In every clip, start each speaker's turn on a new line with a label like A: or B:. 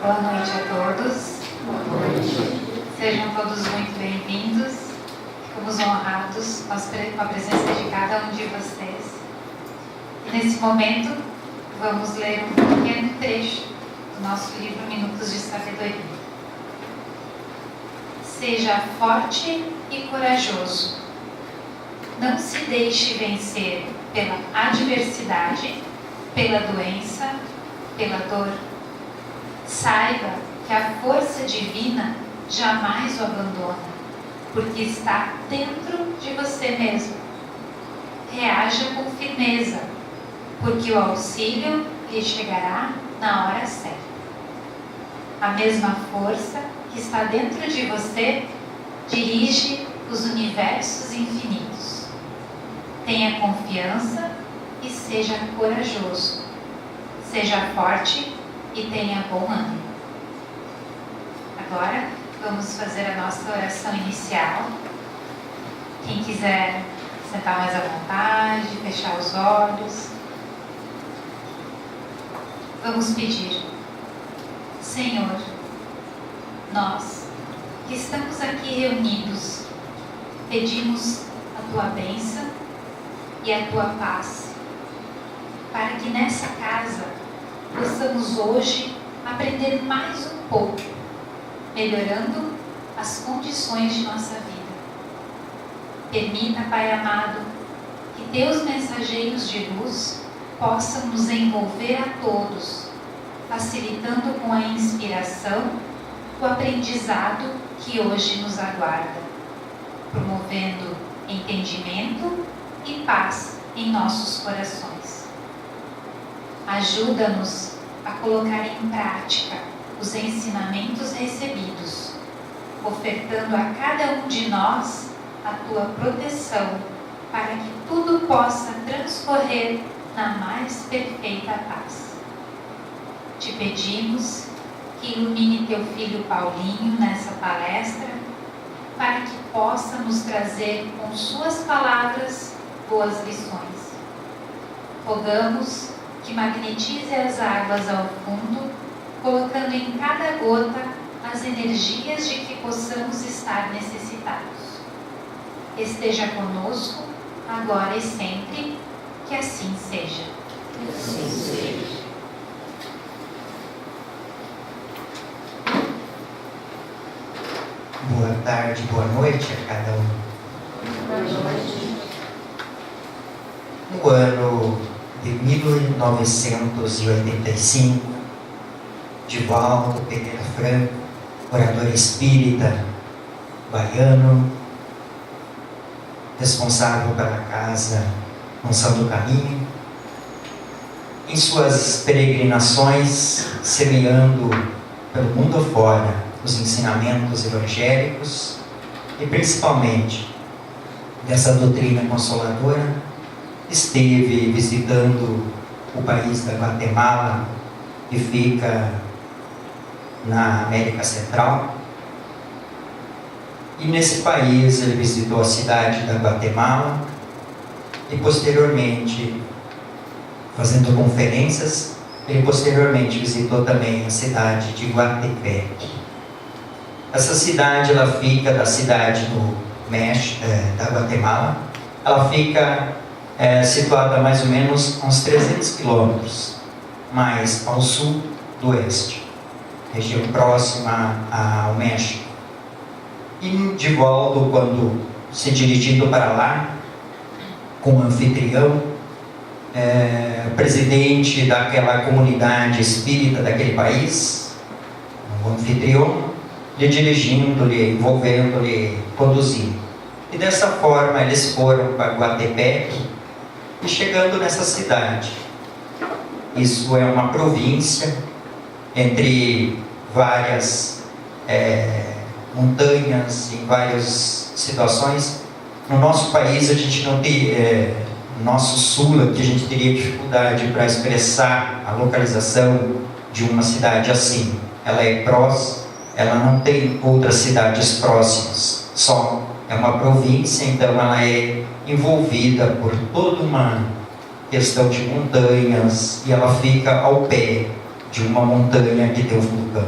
A: Boa noite a todos.
B: Boa noite.
A: Sejam todos muito bem-vindos. Ficamos honrados com a presença de cada um de vocês. E nesse momento, vamos ler um pequeno trecho do nosso livro Minutos de Sabedoria. Seja forte e corajoso. Não se deixe vencer pela adversidade, pela doença, pela dor. Saiba que a força divina jamais o abandona, porque está dentro de você mesmo. Reaja com firmeza, porque o auxílio lhe chegará na hora certa. A mesma força que está dentro de você dirige os universos infinitos. Tenha confiança e seja corajoso. Seja forte e tenha bom ânimo. Agora, vamos fazer a nossa oração inicial. Quem quiser sentar mais à vontade, fechar os olhos. Vamos pedir. Senhor, nós que estamos aqui reunidos, pedimos a Tua bênção e a Tua paz, para que nessa casa possamos hoje aprender mais um pouco, melhorando as condições de nossa vida. Permita, Pai amado, que Teus mensageiros de luz possam nos envolver a todos, facilitando com a inspiração o aprendizado que hoje nos aguarda, promovendo entendimento e paz em nossos corações. Ajuda-nos a colocar em prática os ensinamentos recebidos, ofertando a cada um de nós a Tua proteção, para que tudo possa transcorrer na mais perfeita paz. Te pedimos que ilumine Teu filho Paulinho nessa palestra, para que possa nos trazer com Suas palavras boas lições. Rogamos que magnetize as águas ao fundo, colocando em cada gota as energias de que possamos estar necessitados. Esteja conosco, agora e sempre, que assim seja.
B: Que assim seja.
C: Boa tarde, boa noite a cada um.
B: Boa noite.
C: No ano de 1985, Divaldo Pereira Franco, orador espírita baiano, responsável pela casa Unção do Caminho, em suas peregrinações, semeando pelo mundo afora os ensinamentos evangélicos e principalmente dessa doutrina consoladora, esteve visitando o país da Guatemala, que fica na América Central. E nesse país ele visitou a cidade da Guatemala e posteriormente, fazendo conferências, ele posteriormente visitou também a cidade de Guatepé. Essa cidade, ela fica da cidade do México, da Guatemala, ela fica situada mais ou menos a uns 300 quilômetros mais ao sul do oeste, região próxima ao México. E Divaldo, quando se dirigindo para lá, com o anfitrião, presidente daquela comunidade espírita daquele país, o anfitrião, lhe dirigindo-lhe, envolvendo-lhe, conduzindo. E dessa forma eles foram para Guatepé e chegando nessa cidade. Isso é uma província entre várias montanhas, em várias situações. No nosso país a gente não tem, no nosso sul aqui a gente teria dificuldade para expressar a localização de uma cidade assim. Ela é próxima, ela não tem outras cidades próximas, só é uma província, então ela é envolvida por toda uma questão de montanhas e ela fica ao pé de uma montanha que tem um vulcão.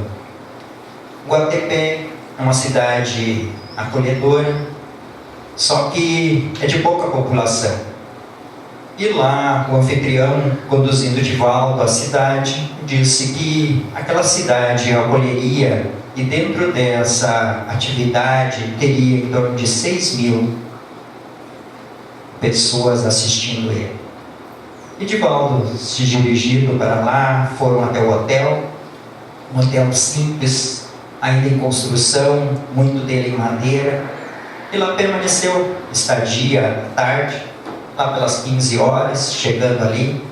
C: Guatepé é uma cidade acolhedora, só que é de pouca população. E lá o anfitrião, conduzindo Divaldo à cidade, disse que aquela cidade acolheria, e dentro dessa atividade teria em torno de 6.000 pessoas assistindo ele. E Divaldo, se dirigindo para lá, foram até o hotel, um hotel simples, ainda em construção, muito dele em madeira, e lá permaneceu estadia à tarde, lá pelas 15 horas, chegando ali,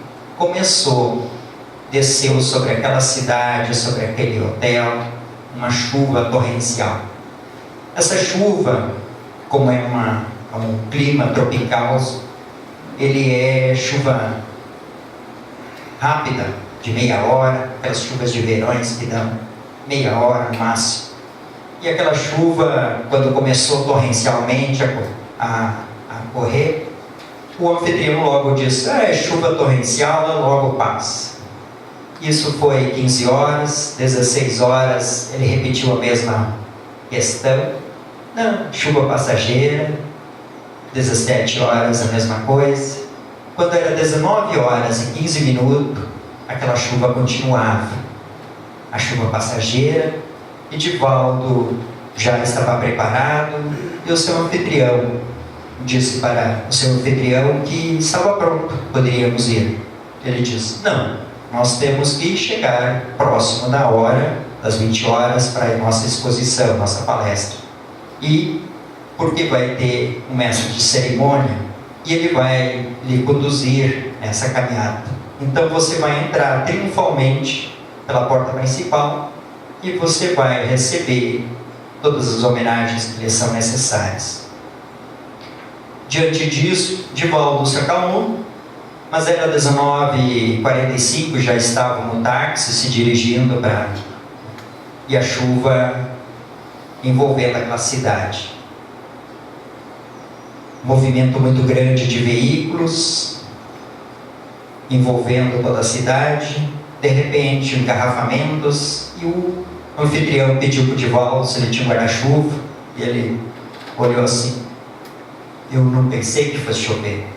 C: desceu sobre aquela cidade, sobre aquele hotel, uma chuva torrencial. Essa chuva, como é um clima tropical, ele é chuva rápida, de meia hora, aquelas chuvas de verões que dão meia hora no máximo. E aquela chuva, quando começou torrencialmente a correr, o anfitrião logo disse: é chuva torrencial, ela logo passa. Isso foi 15 horas, 16 horas, ele repetiu a mesma questão. Não, chuva passageira. 17 horas, a mesma coisa. Quando era 19 horas e 15 minutos, aquela chuva continuava. A chuva passageira, e Divaldo já estava preparado, e o seu anfitrião disse para o seu anfitrião que estava pronto, poderíamos ir. Ele disse: não, nós temos que chegar próximo da hora, das 20 horas, para a nossa exposição, nossa palestra. E porque vai ter um mestre de cerimônia, e ele vai lhe conduzir nessa caminhada. Então você vai entrar triunfalmente pela porta principal, e você vai receber todas as homenagens que lhe são necessárias. Diante disso, Divaldo se acalmou, mas era 19h45, já estava no táxi se dirigindo para... e a chuva envolvendo aquela cidade. Movimento muito grande de veículos, envolvendo toda a cidade. De repente, engarrafamentos, e o anfitrião pediu para o Divaldo se ele tinha um guarda-chuva, e ele olhou assim: eu não pensei que fosse chover.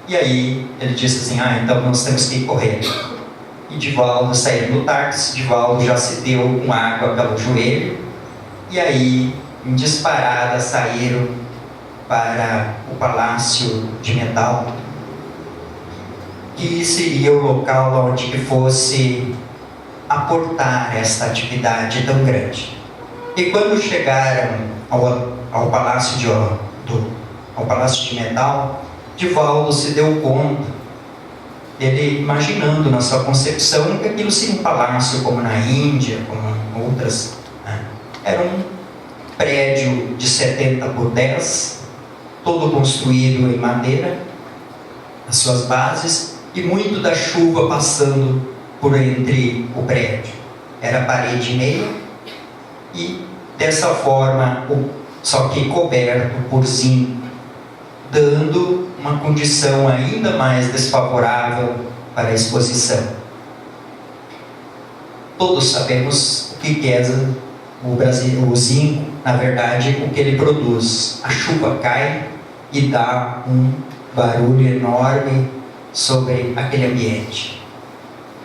C: E aí ele disse assim: então nós temos que ir correr. E Divaldo saiu do táxi, Divaldo já se deu com água pelo joelho, e aí em disparada saíram para o Palácio de Metal, que seria o local onde que fosse aportar esta atividade tão grande. E quando chegaram ao Palácio de Metal, Divaldo se deu conta, ele imaginando na sua concepção que aquilo seria um palácio como na Índia, como outras, né? Era um prédio de 70 por 10, todo construído em madeira, as suas bases, e muito da chuva passando por entre o prédio. Era parede e meia, e dessa forma, só que coberto por zinco, dando uma condição ainda mais desfavorável para a exposição. Todos sabemos o que é o zinco, na verdade, o que ele produz. A chuva cai e dá um barulho enorme sobre aquele ambiente.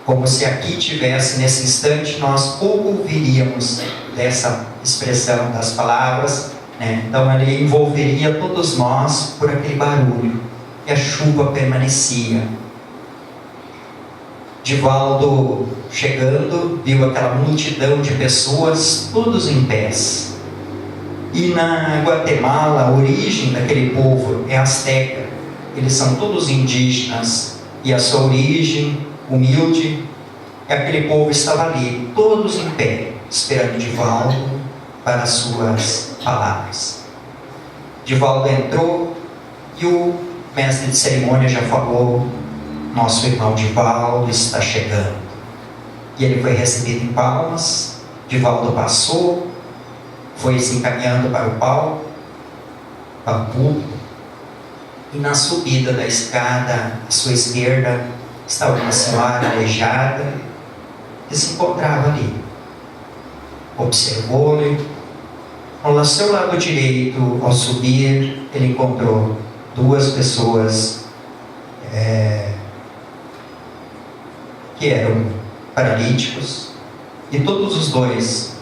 C: Como se aqui tivesse, nesse instante, nós pouco ouviríamos dessa expressão das palavras, né? Então ele envolveria todos nós por aquele barulho, e a chuva permanecia. Divaldo, chegando, viu aquela multidão de pessoas, todos em pés. E na Guatemala, a origem daquele povo é asteca. Eles são todos indígenas, e a sua origem humilde, e aquele povo estava ali, todos em pé, esperando Divaldo para as suas palavras. Divaldo entrou, e o mestre de cerimônia já falou: nosso irmão Divaldo está chegando. E ele foi recebido em palmas. Divaldo passou, foi se encaminhando para o palco, para o público, e na subida da escada, à sua esquerda, estava uma senhora aleijada, que se encontrava ali. Observou-lhe. Ao seu lado direito, ao subir, ele encontrou duas pessoas que eram paralíticos, e todos os dois,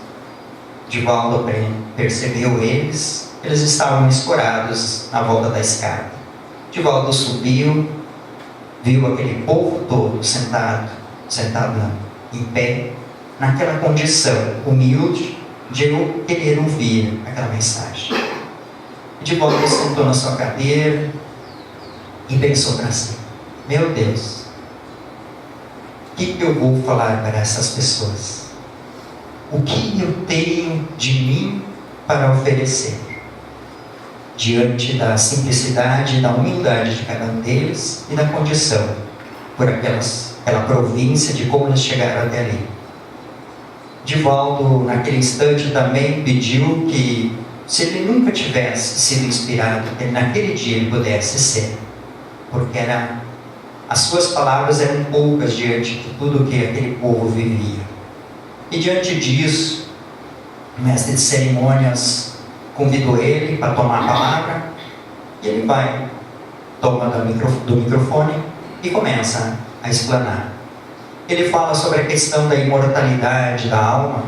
C: Divaldo percebeu eles estavam escorados na volta da escada. Divaldo subiu, viu aquele povo todo sentado em pé, naquela condição humilde de eu querer ouvir aquela mensagem. Divaldo sentou na sua cadeira e pensou para si: meu Deus, o que eu vou falar para essas pessoas? O que eu tenho de mim para oferecer? Diante da simplicidade e da humildade de cada um deles e da condição, por aquela província, de como eles chegaram até ali. Divaldo, naquele instante, também pediu que, se ele nunca tivesse sido inspirado, que naquele dia ele pudesse ser, porque as suas palavras eram poucas diante de tudo que aquele povo vivia. E diante disso, o mestre de cerimônias convidou ele para tomar a palavra, e ele vai, toma do microfone e começa a explanar. Ele fala sobre a questão da imortalidade da alma,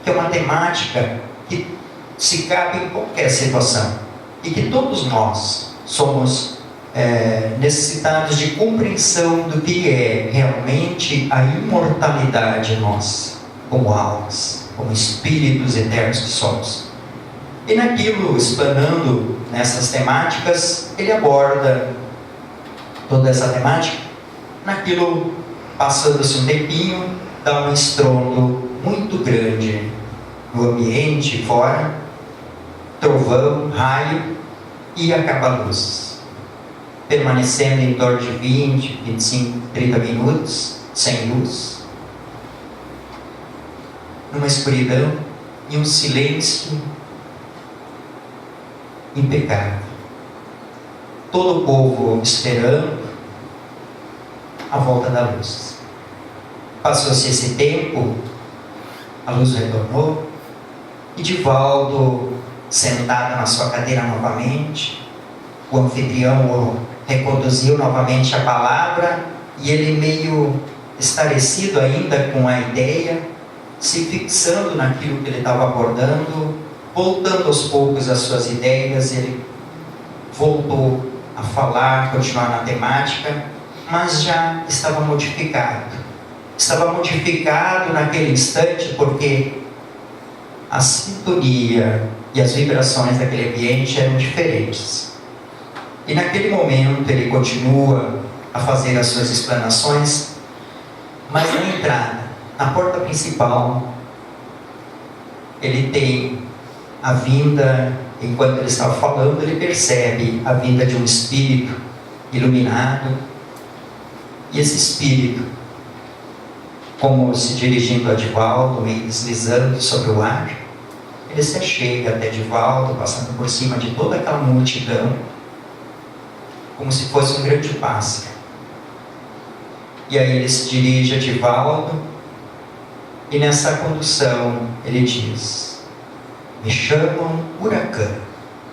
C: que é uma temática que se cabe em qualquer situação, e que todos nós somos necessitados de compreensão do que é realmente a imortalidade nossa, como almas, como espíritos eternos que somos. E naquilo, explanando nessas temáticas, ele aborda toda essa temática. Naquilo, passando-se um tempinho, dá um estrondo muito grande no ambiente, fora, trovão, raio, e acaba a luz. Permanecendo em torno de 20, 25, 30 minutos, sem luz, numa escuridão e um silêncio impecável. Todo o povo esperando a volta da luz. Passou-se esse tempo, a luz retornou, e Divaldo, sentado na sua cadeira novamente, o anfitrião o reconduziu novamente a palavra, e ele, meio estarrecido ainda com a ideia, se fixando naquilo que ele estava abordando, voltando aos poucos às suas ideias, ele voltou a falar, continuar na temática, mas já estava modificado. Estava modificado naquele instante, porque a sintonia e as vibrações daquele ambiente eram diferentes. E naquele momento ele continua a fazer as suas explanações, mas na entrada, na porta principal, ele tem a vinda, enquanto ele estava falando, ele percebe a vinda de um espírito iluminado, e esse espírito, como se dirigindo a Divaldo, meio deslizando sobre o ar, ele se chega até Divaldo, passando por cima de toda aquela multidão, como se fosse um grande pássaro. E aí ele se dirige a Divaldo, e nessa condução ele diz: me chamam Huracan,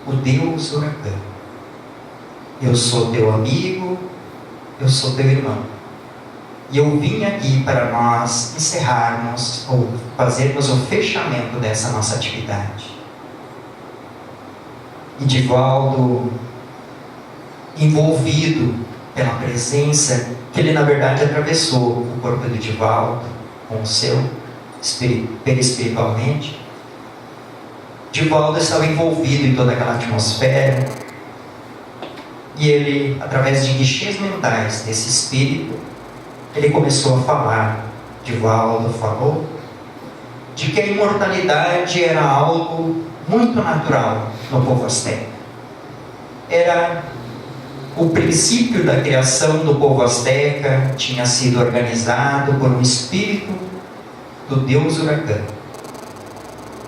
C: o Deus Huracan. Eu sou teu amigo, eu sou teu irmão. E eu vim aqui para nós encerrarmos, ou fazermos o fechamento dessa nossa atividade. E Divaldo, envolvido pela presença, que ele na verdade atravessou o corpo de Divaldo com o seu, perispiritualmente, Divaldo estava envolvido em toda aquela atmosfera, e ele, através de guichês mentais desse espírito, ele começou a falar. Divaldo falou de que a imortalidade era algo muito natural no povo asteca. Era o princípio da criação do povo asteca, tinha sido organizado por um espírito do Deus Huracan,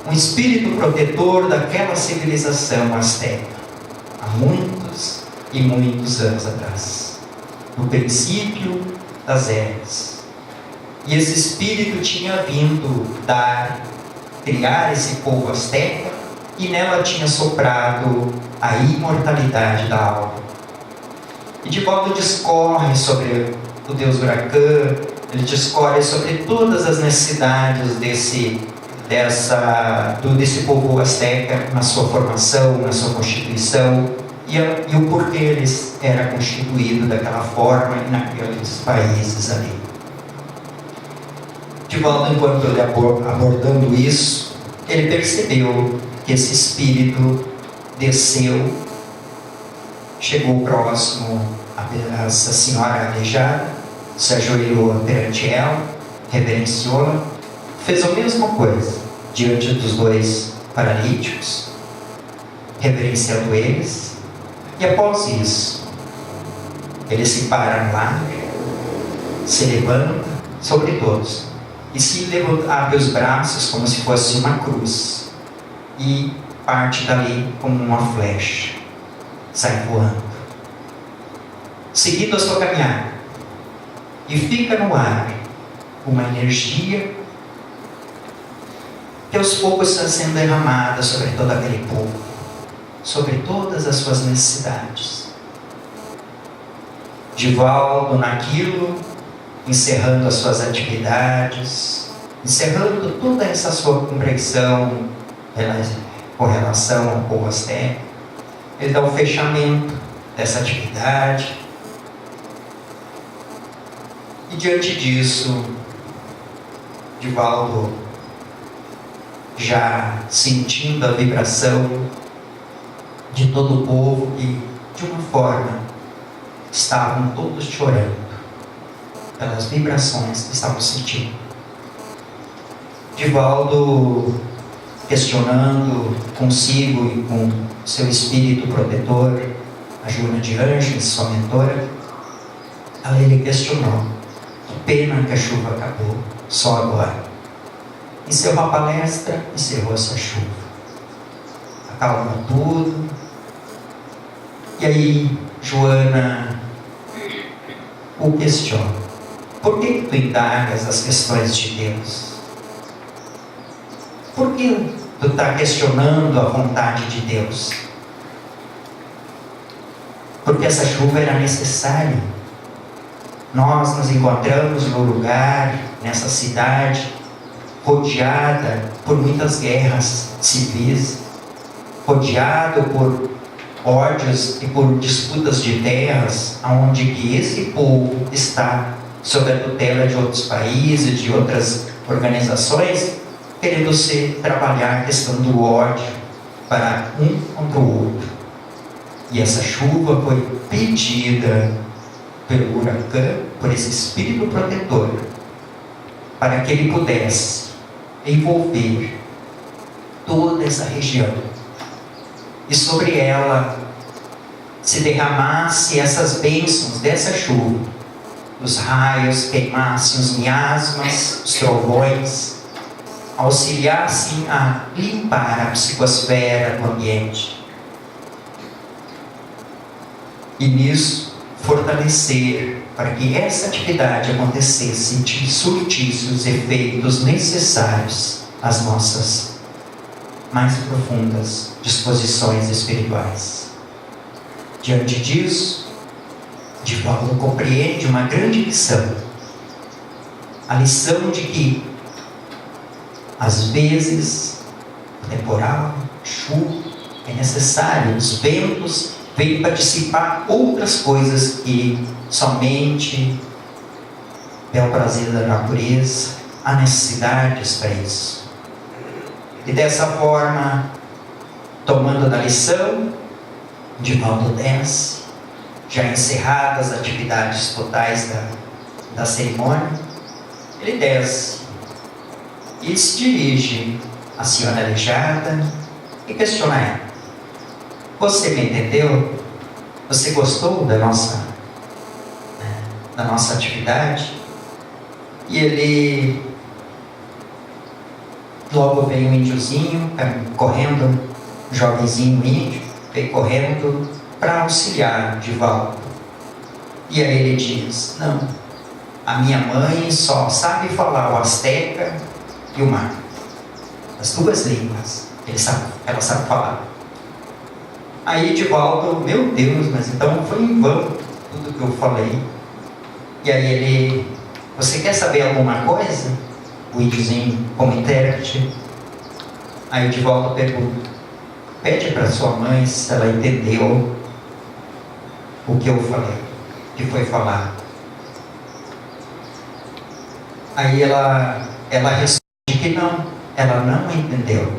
C: um espírito protetor daquela civilização asteca, há muitos e muitos anos atrás, no princípio das eras. E esse espírito tinha vindo criar esse povo asteca, e nela tinha soprado a imortalidade da alma. E Divaldo discorre sobre o deus Huracan, ele discorre sobre todas as necessidades desse povo asteca na sua formação, na sua constituição, e o porquê eles era constituído daquela forma e naqueles países ali. Divaldo, enquanto ele abordando isso, ele percebeu que esse espírito desceu, chegou próximo a essa senhora aleijada, se ajoelhou perante ela, reverenciou-la, fez a mesma coisa diante dos dois paralíticos, reverenciando eles, e após isso, ele se para lá, se levanta sobre todos, e se abre os braços como se fosse uma cruz, e parte dali como uma flecha, sai voando, seguindo a sua caminhada, e fica no ar uma energia que aos poucos está sendo derramada sobre todo aquele povo, sobre todas as suas necessidades. Divaldo naquilo, encerrando as suas atividades, encerrando toda essa sua compreensão com relação ao povo asteca, ele dá o fechamento dessa atividade. E diante disso, Divaldo, já sentindo a vibração de todo o povo, e de uma forma estavam todos chorando pelas vibrações que estavam sentindo. Divaldo, questionando consigo e com seu espírito protetor, a Joana de Anjos, sua mentora, ele questionou: que pena que a chuva acabou, só agora. Encerrou a palestra, encerrou essa chuva. Acalmou tudo. E aí, Joana o questiona: por que tu indagas as questões de Deus? Por que tu está questionando a vontade de Deus? Porque essa chuva era necessária. Nós nos encontramos no lugar, nessa cidade, rodeada por muitas guerras civis, rodeado por ódios e por disputas de terras, onde que esse povo está sob a tutela de outros países, de outras organizações, querendo trabalhar a questão do ódio para um contra o outro. E essa chuva foi pedida pelo Huracan, por esse espírito protetor, para que ele pudesse envolver toda essa região, e sobre ela se derramasse essas bênçãos dessa chuva, os raios queimassem os miasmas, os trovões, auxiliassem a limpar a psicosfera do ambiente, e nisso fortalecer para que essa atividade acontecesse e surtisse os efeitos necessários às nossas mais profundas disposições espirituais. Diante disso, Divaldo compreende uma grande lição. A lição de que, às vezes, o temporal, a chuva, é necessário, os ventos vêm para dissipar outras coisas que somente pelo prazer da natureza há necessidades para isso. E dessa forma, tomando da lição, Divaldo desce, já encerradas as atividades totais da cerimônia, ele desce e se dirige à senhora aleijada e questiona ela: você me entendeu? Você gostou da nossa atividade? E ele logo veio um índiozinho correndo, um jovenzinho índio, veio correndo para auxiliar Divaldo. E aí ele diz: não, A minha mãe só sabe falar o asteca e o mar. As duas línguas ela sabe falar. Aí Divaldo, meu Deus, mas então foi em vão tudo que eu falei. E aí ele, você quer saber alguma coisa? O índiozinho como intérprete. Aí o Divaldo pergunta, pede para sua mãe se ela entendeu o que eu falei, o que foi falado. Aí ela responde que não, ela não entendeu.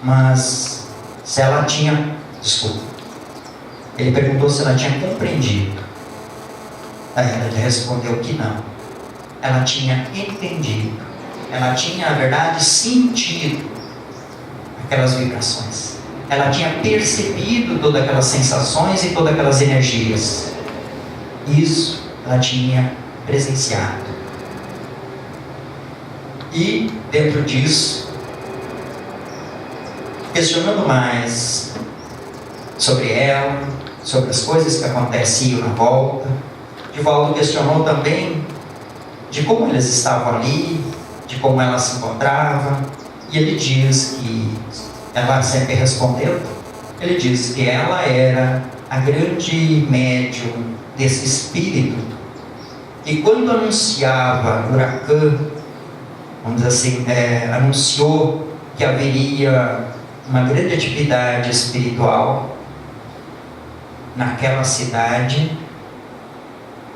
C: Mas se ela tinha, ele perguntou se ela tinha compreendido. Aí ela respondeu que não. Ela tinha entendido. Ela tinha, na verdade, sentido aquelas vibrações. Ela tinha percebido todas aquelas sensações e todas aquelas energias. Isso ela tinha presenciado. E, dentro disso, questionando mais sobre ela, sobre as coisas que aconteciam na volta, Divaldo questionou também de como eles estavam ali, de como ela se encontrava, e ele diz que, ela sempre respondeu, ele diz que ela era a grande médium desse espírito, e quando anunciava o Huracan, vamos dizer assim, anunciou que haveria uma grande atividade espiritual naquela cidade,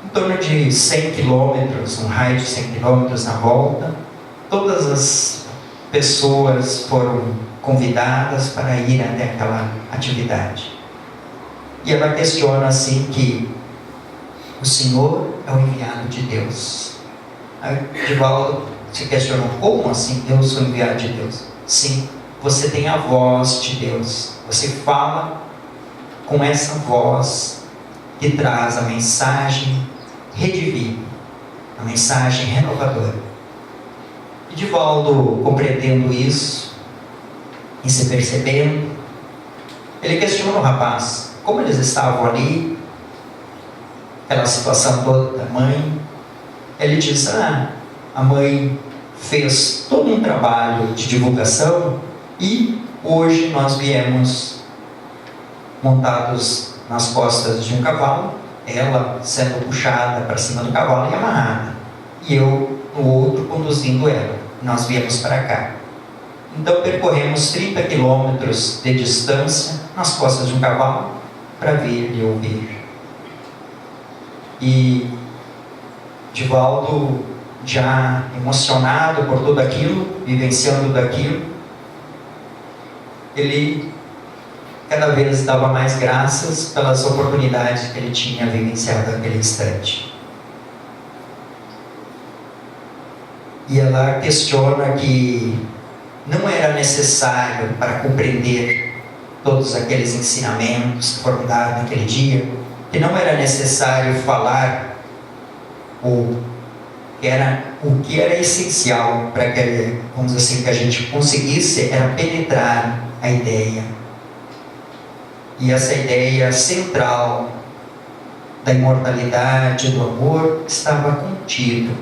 C: em torno de 100 quilômetros, um raio de 100 quilômetros na volta. Todas as pessoas foram convidadas para ir até aquela atividade. E ela questiona assim que o Senhor é o enviado de Deus. Aí Divaldo se questionou, como assim eu sou enviado de Deus? Sim, você tem a voz de Deus. Você fala com essa voz que traz a mensagem redivina, a mensagem renovadora. E Divaldo, compreendendo isso e se percebendo, ele questiona o rapaz, como eles estavam ali, aquela situação toda da mãe. Ele diz, a mãe fez todo um trabalho de divulgação e hoje nós viemos montados nas costas de um cavalo, ela sendo puxada para cima do cavalo e amarrada, e eu no outro conduzindo ela. Nós viemos para cá. Então percorremos 30 quilômetros de distância nas costas de um cavalo para ver e ouvir. E Divaldo, já emocionado por tudo aquilo, vivenciando tudo aquilo, ele cada vez dava mais graças pelas oportunidades que ele tinha vivenciado naquele instante. E ela questiona que não era necessário, para compreender todos aqueles ensinamentos que foram dados naquele dia, que não era necessário falar o que era essencial para que, vamos dizer assim, que a gente conseguisse era penetrar a ideia. E essa ideia central da imortalidade, do amor, estava contido,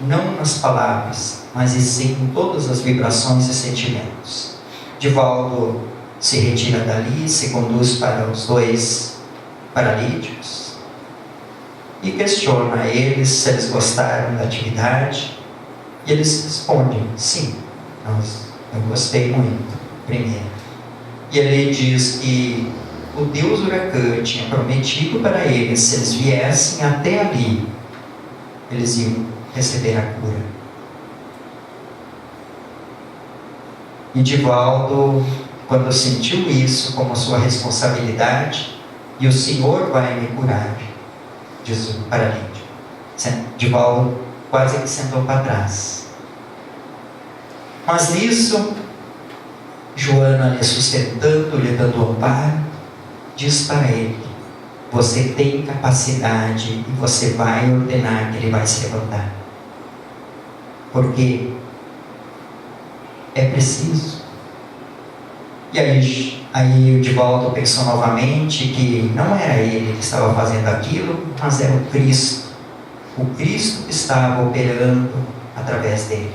C: não nas palavras, mas sim em todas as vibrações e sentimentos. Divaldo se retira dali, se conduz para os dois paralíticos e questiona eles se eles gostaram da atividade, e eles respondem, sim, eu gostei muito, primeiro. E ele diz que o Deus Huracan tinha prometido para eles, se eles viessem até ali, eles iam receber a cura. E Divaldo, quando sentiu isso como sua responsabilidade, e o Senhor vai me curar, diz o paralítico, Divaldo quase que sentou para trás. Mas nisso, Joana, lhe sustentando, lhe dando amparo, diz para ele, você tem capacidade e você vai ordenar que ele vai se levantar. Porque é preciso. E aí o Divaldo pensou novamente que não era ele que estava fazendo aquilo, mas era o Cristo o Cristo que estava operando através dele.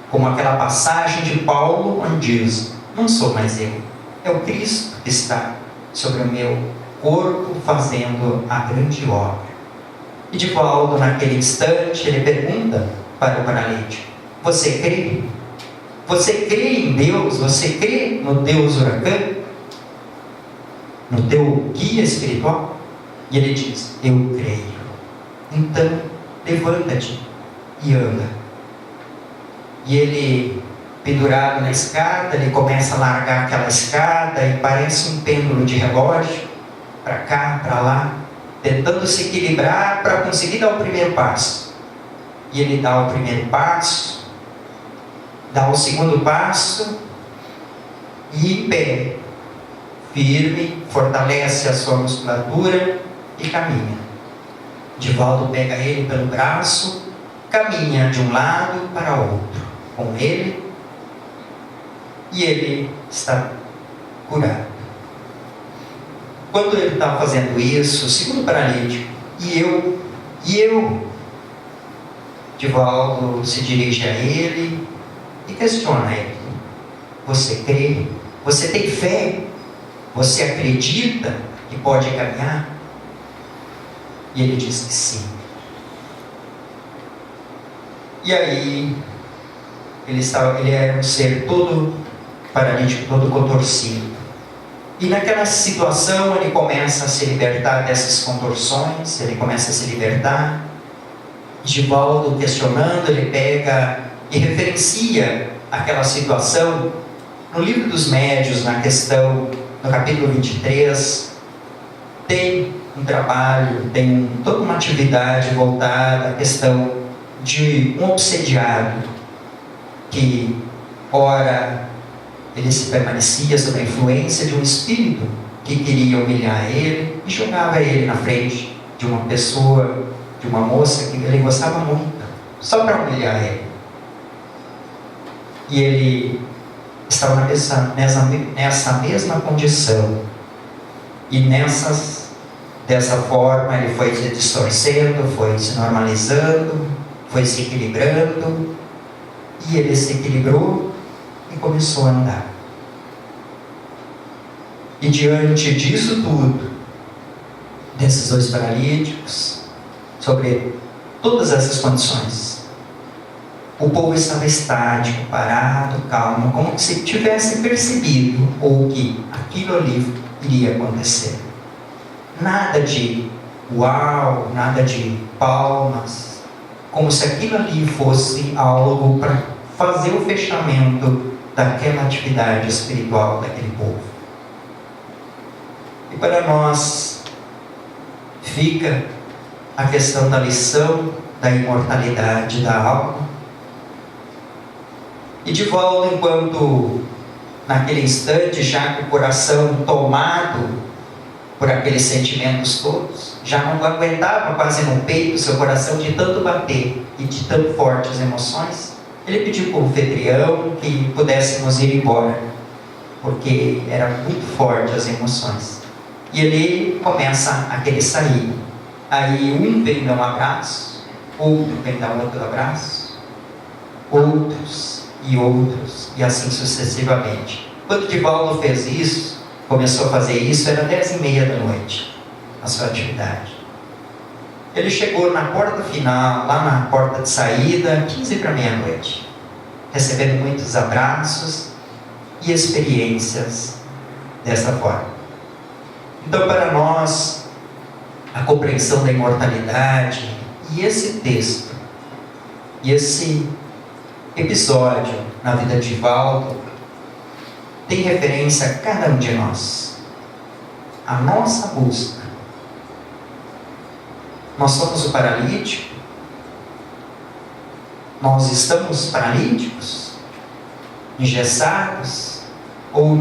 C: Como aquela passagem de Paulo onde diz: não sou mais eu, é o Cristo que está sobre o meu corpo fazendo a grande obra. E Divaldo, naquele instante, ele pergunta para o paralítico: você crê? Você crê em Deus? Você crê no Deus Huracan? No teu guia espiritual? E ele diz: eu creio. Então, levanta-te e anda. E ele, pendurado na escada, ele começa a largar aquela escada e parece um pêndulo de relógio, para cá, para lá, tentando se equilibrar para conseguir dar o primeiro passo. E ele dá o primeiro passo, dá o segundo passo, e em pé, firme, fortalece a sua musculatura e caminha. Divaldo pega ele pelo braço, caminha de um lado para outro com ele, e ele está curado. Quando ele está fazendo isso, o segundo paralítico: e eu, Divaldo se dirige a ele e questiona ele: você crê? Você tem fé? Você acredita que pode caminhar? E ele diz que sim. E aí, ele era um ser todo paralítico, todo contorcido. E naquela situação ele começa a se libertar dessas contorções, ele começa a se libertar. Divaldo, questionando, ele pega e referencia aquela situação no Livro dos Médiuns, na questão, no capítulo 23, tem um trabalho, tem toda uma atividade voltada à questão de um obsediado que, ora, ele se permanecia sob a influência de um espírito que queria humilhar ele e jogava ele na frente de uma pessoa, de uma moça que ele gostava muito, só para humilhar ele. E ele estava nessa mesma condição. E dessa forma ele foi se distorcendo, foi se normalizando, foi se equilibrando. E ele se equilibrou e começou a andar. E diante disso tudo, desses dois paralíticos, sobre todas essas condições, o povo estava estático, parado, calmo, como se tivesse percebido ou que aquilo ali iria acontecer. Nada de uau, nada de palmas, como se aquilo ali fosse algo para fazer o fechamento daquela atividade espiritual daquele povo. E para nós fica a questão da lição da imortalidade da alma. E Divaldo, enquanto naquele instante, já com o coração tomado por aqueles sentimentos todos, já não aguentava quase no peito seu coração de tanto bater e de tão fortes emoções, ele pediu para o anfitrião que pudéssemos ir embora, porque era muito forte as emoções. E ele começa a querer sair. Aí um vem dar um abraço, outro vem dar outro abraço, outros e outros, e assim sucessivamente. Quando Divaldo fez isso, começou a fazer isso, era 10h30 da noite, a sua atividade. Ele chegou na porta final, lá na porta de saída, 15 para meia-noite, recebendo muitos abraços e experiências dessa forma. Então, para nós, a compreensão da imortalidade e esse texto, e esse episódio na vida de Divaldo, tem referência a cada um de nós. A nossa busca. Nós somos o paralítico? Nós estamos paralíticos? Engessados? Ou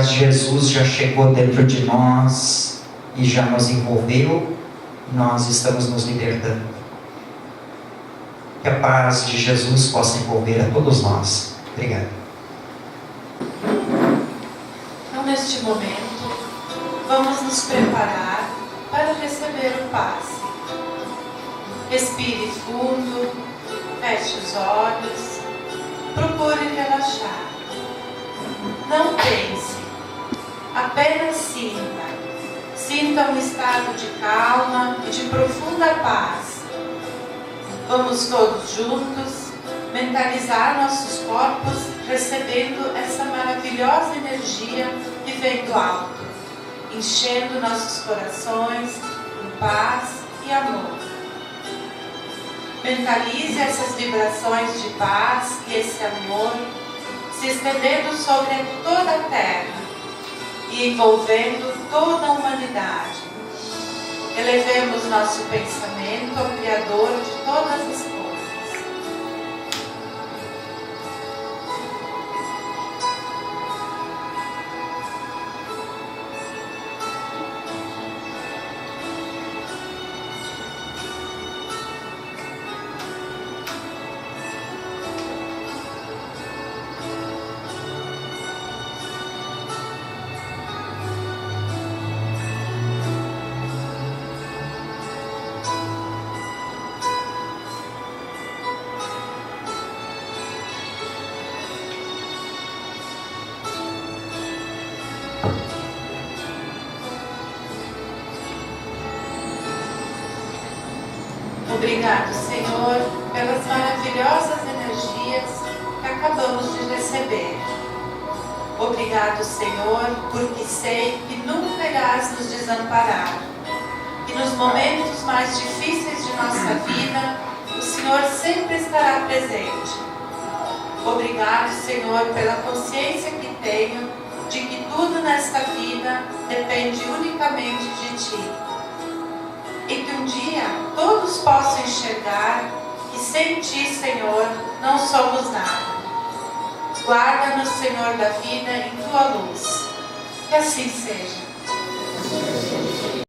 C: Jesus já chegou dentro de nós e já nos envolveu e nós estamos nos libertando? Que a paz de Jesus possa envolver a todos nós. Obrigado.
D: Então, neste momento, vamos nos preparar para receber o passe. Respire fundo, feche os olhos, procure relaxar. Não pense, apenas sinta. Sinta um estado de calma e de profunda paz. Vamos todos juntos mentalizar nossos corpos recebendo essa maravilhosa energia que vem do alto, enchendo nossos corações com paz e amor. Mentalize essas vibrações de paz e esse amor se estendendo sobre toda a Terra e envolvendo toda a humanidade. Elevemos nosso pensamento ao Criador de todas as coisas. Obrigado, Senhor, pelas maravilhosas energias que acabamos de receber. Obrigado, Senhor, porque sei que nunca irás nos desamparar. E nos momentos mais difíceis de nossa vida, o Senhor sempre estará presente. Obrigado, Senhor, pela consciência que tenho de que tudo nesta vida depende unicamente de Ti. E que um dia todos possam enxergar que sem Ti, Senhor, não somos nada. Guarda-nos, Senhor da vida, em Tua luz. Que assim seja.